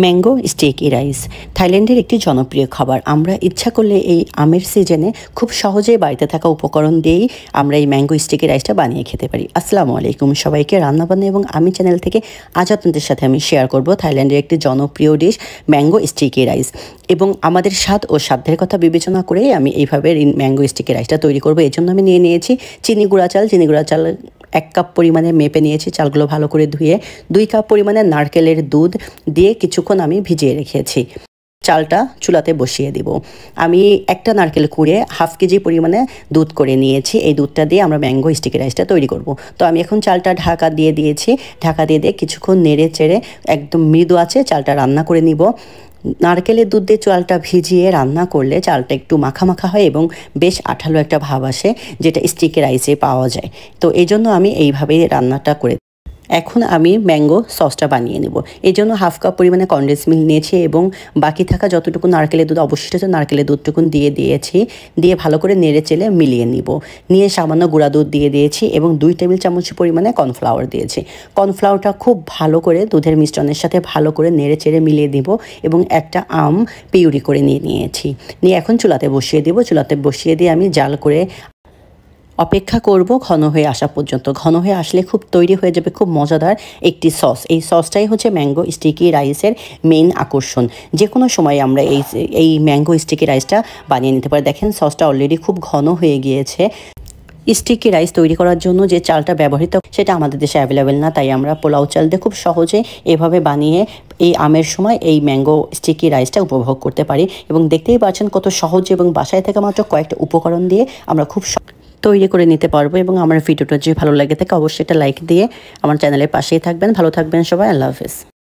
Mango sticky rice থাইল্যান্ডের একটি জনপ্রিয় খাবার। আমরা ইচ্ছা করলে এই আমের সিজনে খুব সহজেই বাড়িতে থাকা উপকরণ দিয়েই আমরা এই ম্যাঙ্গো স্টিকি রাইসটা বানিয়ে খেতে পারি। আসসালামু আলাইকুম সবাইকে, রান্নাবান্না এবং আমি চ্যানেল থেকে আজ আপনাদের সাথে আমি শেয়ার করব থাইল্যান্ডের একটি জনপ্রিয় ডিশ ম্যাঙ্গো স্টিকি রাইস। এবং আমাদের স্বাদ ও সাধ্যের কথা বিবেচনা করেই আমি এইভাবে ম্যাঙ্গো স্টিকি রাইসটা তৈরি করব। এর জন্য আমি নিয়ে নিয়েছি চিনি গুঁড়া চাল 1 কাপ পরিমাণে মেপে নিয়েছি। চালগুলো ভালো করে ধুয়ে 2 কাপ পরিমাণে নারকেলের দুধ দিয়ে কিছুক্ষণ আমি ভিজিয়ে রেখেছি। চালটা চুলাতে বসিয়ে দিব। আমি একটা নারকেল কুড়ে 1/2 কেজি পরিমাণে দুধ করে নিয়েছি। এই দুধটা দিয়ে আমরা ম্যাঙ্গো স্টিকি রাইসটা তৈরি করব। তো আমি এখন চালটা ঢাকা দিয়ে দিয়েছি। ঢাকা দিয়ে কিছুক্ষণ নেড়ে চেড়ে একদম মৃদু আছে চালটা রান্না করে নিব। নারকেলের দুধ দিয়ে চালটা ভিজিয়ে রান্না করলে চালটা একটু মাখা মাখা হয় এবং বেশ আঠালো একটা ভাব আসে, যেটা স্টিকি রাইসে পাওয়া যায়। তো এই জন্য আমি এইভাবেই রান্নাটা করে এখন আমি ম্যাঙ্গো সসটা বানিয়ে নেব। এই জন্য 1/2 কাপ পরিমাণে কনডেন্স মিল্ক নিয়েছি এবং বাকি থাকা যতটুকু নারকেলের দুধ অবশিষ্ট আছে নারকেলের দুধটুকুন দিয়ে দিয়েছি। দিয়ে ভালো করে নেড়ে চেলে মিলিয়ে নিব। নিয়ে সামান্য গুঁড়া দুধ দিয়ে দিয়েছি এবং 2 টেবিল চামচ পরিমাণে কর্নফ্লাওয়ার দিয়েছি। কর্নফ্লাওয়ারটা খুব ভালো করে দুধের মিশ্রণের সাথে ভালো করে নেড়ে চেড়ে মিলিয়ে দিব এবং একটা আম পিউরি করে নিয়েছি। নিয়ে এখন চুলাতে বসিয়ে দিব। চুলাতে বসিয়ে দিয়ে আমি জাল করে অপেক্ষা করব ঘন হয়ে আসা পর্যন্ত। ঘন হয়ে আসলে তৈরি হয়ে যাবে খুব মজাদার একটি সস। এই সসটাই হচ্ছে ম্যাঙ্গো স্টিকি রাইসের মেইন আকর্ষণ। যে কোনো সময় আমরা এই ম্যাঙ্গো স্টিকি রাইসটা বানিয়ে নিতে পারি। দেখেন সসটা অলরেডি খুব ঘন হয়ে গিয়েছে। স্টিকি রাইস তৈরি করার জন্য যে চালটা ব্যবহৃত সেটা আমাদের দেশে অ্যাভেলেবেল না, তাই আমরা পোলাও চাল দিয়ে খুব সহজে এভাবে বানিয়ে এই আমের সময় এই ম্যাঙ্গো স্টিকি রাইসটা উপভোগ করতে পারি। এবং দেখতেই পাচ্ছেন কত সহজে এবং বাসায় থেকে মাত্র কয়েকটা উপকরণ দিয়ে আমরা খুব তৈরি করে নিতে পারবো। এবং আমার ভিডিওটা যদি ভালো লাগে থাকে অবশ্যই একটা লাইক দিয়ে আমার চ্যানেলের পাশেই থাকবেন। ভালো থাকবেন সবাই। আল্লাহ হাফেজ।